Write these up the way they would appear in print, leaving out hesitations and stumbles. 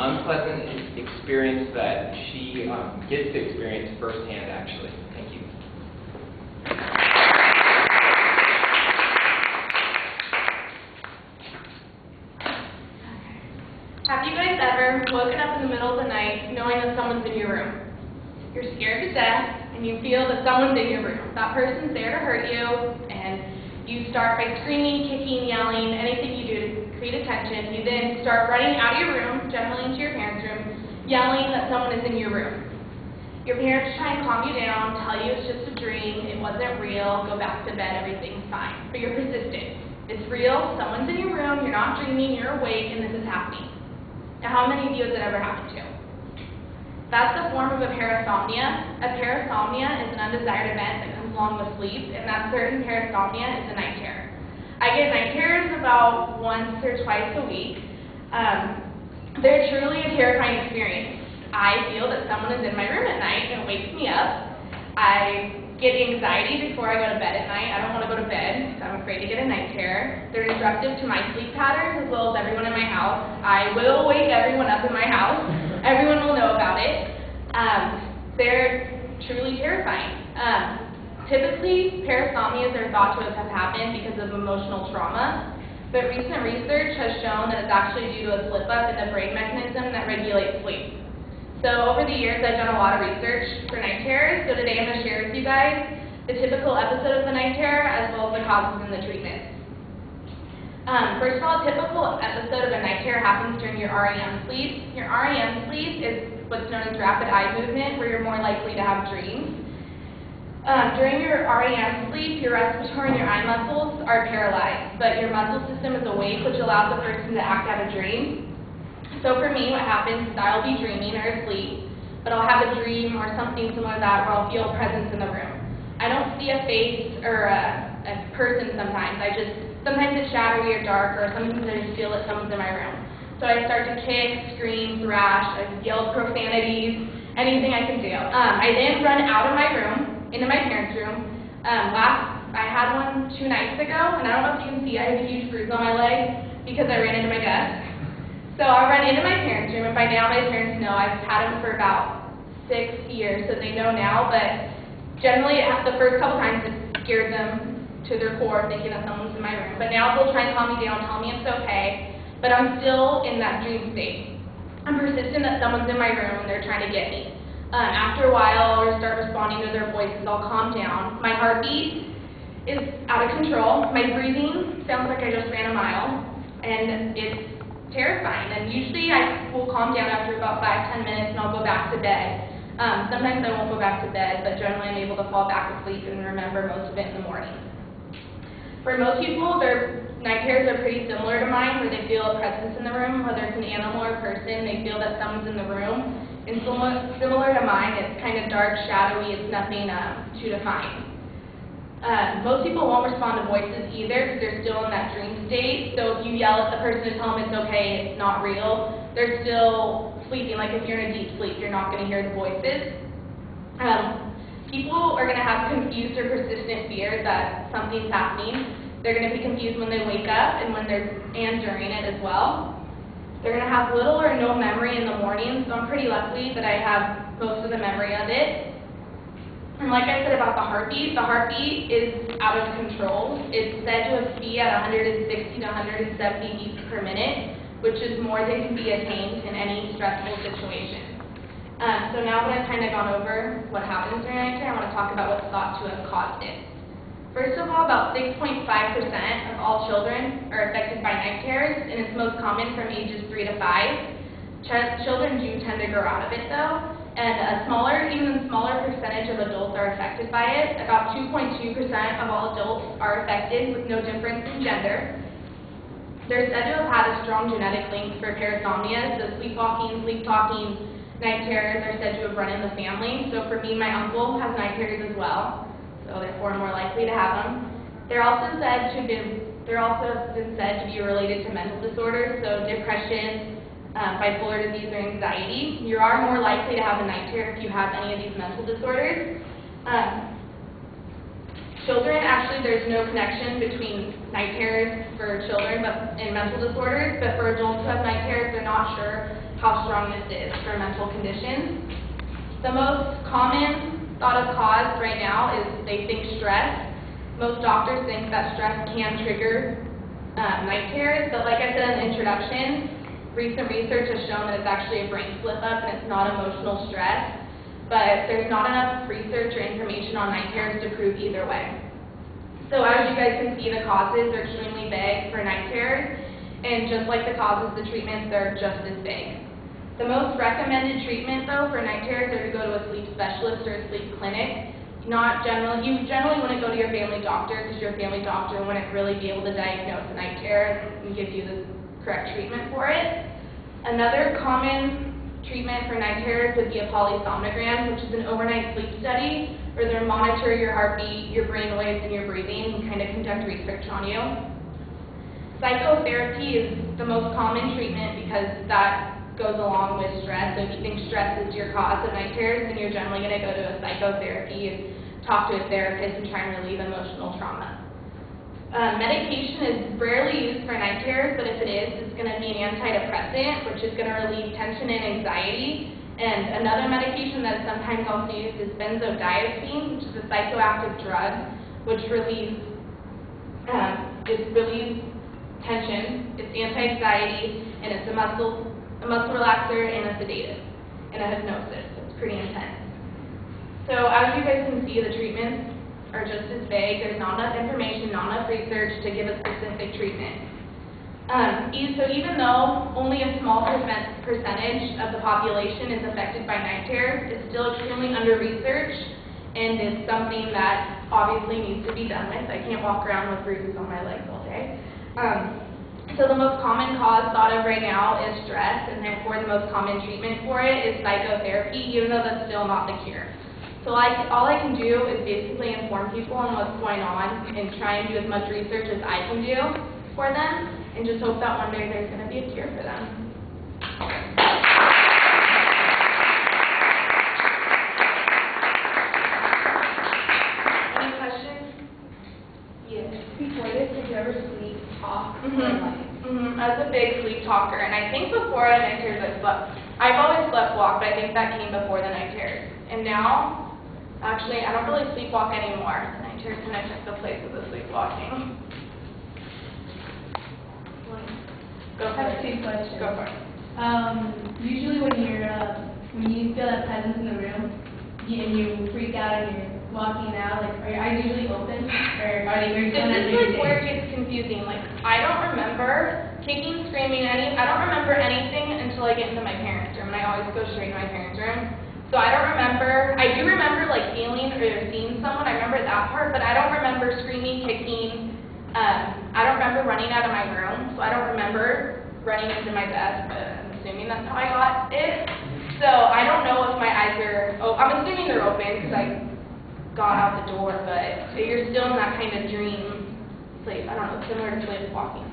unpleasant experience that she gets to experience firsthand, actually. Thank you. Have you guys ever woken up in the middle of the night knowing that someone's in your room? You're scared to death, and you feel that someone's in your room. That person's there to hurt you, and you start by screaming, kicking, yelling, anything you do to create attention. You then start running out of your room, generally into your parents' room, yelling that someone is in your room. Your parents try and calm you down, tell you it's just a dream, it wasn't real, go back to bed, everything's fine. But you're persistent. It's real, someone's in your room, you're not dreaming, you're awake, and this is happening. Now, how many of you has it ever happened to? That's a form of a parasomnia. A parasomnia is an undesired event that comes along with sleep, and that certain parasomnia is a night terror. I get night terrors about once or twice a week. They're truly a terrifying experience. I feel that someone is in my room at night and it wakes me up. I get anxiety before I go to bed at night. I don't want to go to bed because I'm afraid to get a night terror. They're disruptive to my sleep patterns as well as everyone in my house. I will wake everyone up in my house. Everyone will know about it. They're truly terrifying. Typically, parasomnias are thought to have happened because of emotional trauma, but recent research has shown that it's actually due to a slip-up in the brain mechanism that regulates sleep. So over the years, I've done a lot of research for night terrors, so today I'm going to share with you guys the typical episode of the night terror as well as the causes and the treatment. First of all, a typical episode of a night terror happens during your REM sleep. Your REM sleep is what's known as rapid eye movement, where you're more likely to have dreams. During your REM sleep, your respiratory and your eye muscles are paralyzed, but your muscle system is awake, which allows the person to act out a dream. So for me, what happens is I'll be dreaming or asleep, but I'll have a dream or something similar to that where I'll feel a presence in the room. I don't see a face or a person sometimes. Sometimes it's shadowy or dark, or sometimes I just feel that someone's in my room. So I start to kick, scream, thrash, I yell profanities, anything I can do. I then run out of my room, into my parents' room. I had one 2 nights ago, and I don't know if you can see, I have a huge bruise on my leg because I ran into my desk. So I run into my parents' room, and by now my parents know. I've had them for about 6 years, so they know now, but generally the first couple times it scared them to their core, thinking that someone's in my room. But now they'll try and calm me down, tell me it's okay, but I'm still in that dream state. I'm persistent that someone's in my room and they're trying to get me. After a while, I'll start responding to their voices, I'll calm down. My heartbeat is out of control. My breathing sounds like I just ran a mile, and it's terrifying. And usually I will calm down after about 5-10 minutes and I'll go back to bed. Sometimes I won't go back to bed, but generally I'm able to fall back asleep and remember most of it in the morning. For most people, their night terrors are pretty similar to mine, where they feel a presence in the room, whether it's an animal or a person, they feel that someone's in the room. And similar to mine, it's kind of dark, shadowy, it's nothing to define. Most people won't respond to voices either because they're still in that dream state. So if you yell at the person to tell them it's okay, it's not real, they're still sleeping. Like if you're in a deep sleep, you're not going to hear the voices. People are going to have confused or persistent fears that something's happening. They're going to be confused when they wake up and during it as well. They're going to have little or no memory in the morning, so I'm pretty lucky that I have most of the memory of it. And like I said about the heartbeat is out of control. It's said to be at 160 to 170 beats per minute, which is more than can be attained in any stressful situation. So now that I've kind of gone over what happens during night terror, I want to talk about what's thought to have caused it. First of all, about 6.5% of all children are affected by night terrors, and it's most common from ages 3 to 5. Children do tend to grow out of it though, and even smaller percentage of adults are affected by it. About 2.2% of all adults are affected, with no difference in gender. They're said to have had a strong genetic link for parasomnia, so sleepwalking, sleep talking, night terrors are said to have run in the family. So for me, my uncle has night terrors as well, so therefore more likely to have them. They're also been said to be related to mental disorders, so depression, bipolar disease, or anxiety. You are more likely to have a night terror if you have any of these mental disorders. Children, actually, there's no connection between night terrors for children and mental disorders, but for adults who have night terrors, they're not sure how strong this is for mental conditions. The most common thought of cause right now is they think stress. Most doctors think that stress can trigger night terrors, but like I said in the introduction, recent research has shown that it's actually a brain slip-up and it's not emotional stress, but there's not enough research or information on night terrors to prove either way. So as you guys can see, the causes are extremely vague for night terrors, and just like the causes, the treatments, they're just as vague. The most recommended treatment, though, for night terrors are to go to a sleep specialist or a sleep clinic. You generally wouldn't go to your family doctor because your family doctor wouldn't really be able to diagnose a night terror and give you the correct treatment for it. Another common treatment for night terrors would be a polysomnogram, which is an overnight sleep study where they monitor your heartbeat, your brain waves, and your breathing and kind of conduct research on you. Psychotherapy is the most common treatment because that goes along with stress. So if you think stress is your cause of night terrors, then you're generally going to go to a psychotherapy and talk to a therapist and try and relieve emotional trauma. Medication is rarely used for night terrors, but if it is, it's going to be an antidepressant, which is going to relieve tension and anxiety. And another medication that is sometimes also used is benzodiazepine, which is a psychoactive drug, which relieves tension, it's anti-anxiety, and it's a muscle relaxer and a sedative, and a hypnosis. It's pretty intense. So as you guys can see, the treatments are just as vague. There's not enough information, not enough research to give a specific treatment. So even though only a small percentage of the population is affected by night terrors, it's still extremely under-researched, and it's something that obviously needs to be done with. I can't walk around with bruises on my legs all day. So the most common cause thought of right now is stress, and therefore the most common treatment for it is psychotherapy, even though that's still not the cure. So all I can do is basically inform people on what's going on and try and do as much research as I can do for them, and just hope that one day there's going to be a cure for them. Any questions? Yes. Before this, did you ever sleep talk? I was a big sleep talker, and I think before I had night terrors I slept. I've always slept walk, but I think that came before the night terrors. And now, actually, I don't really sleepwalk anymore. The night terrors kind of took the place of the sleepwalking. Go for I have it. 2 questions. Go for it. Usually when you feel that presence in the room, and you freak out and you're walking out, like, are your eyes usually open, or are they very This is where it gets confusing. Like, I don't remember kicking, screaming, I don't remember anything until I get into my parents' room, and I always go straight to my parents' room. So I don't remember. I do remember like feeling or seeing someone. I remember that part, but I don't remember screaming, kicking. I don't remember running out of my room, so I don't remember running into my desk, but I'm assuming that's how I got it. So I don't know if my eyes are, I'm assuming they're open because I got out the door, but you're still in that kind of dream place. I don't know, similar to sleepwalking.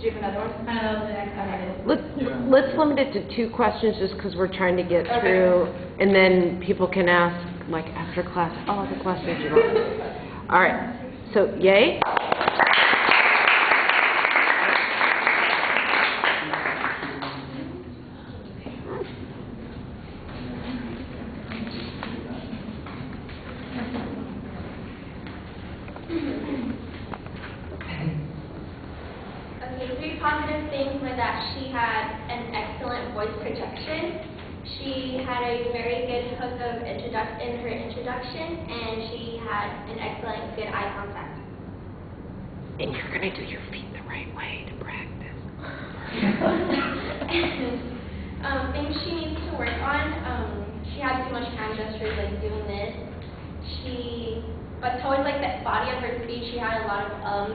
Do you have another one? I don't know the next one. Let's limit it to 2 questions just because we're trying to get through, and then people can ask, like, after class, all the questions you want. All right. So, yay? Okay, 3 positive things were that she had an excellent voice projection. She had a very good hook of in her introduction, and she had an excellent good eye contact. And you're going to do your feet the right way to practice. Things she needs to work on, she had too much hand gestures, like doing this. But towards like the body of her speech, she had a lot of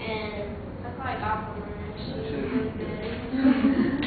and that's all I got from her. She was really good.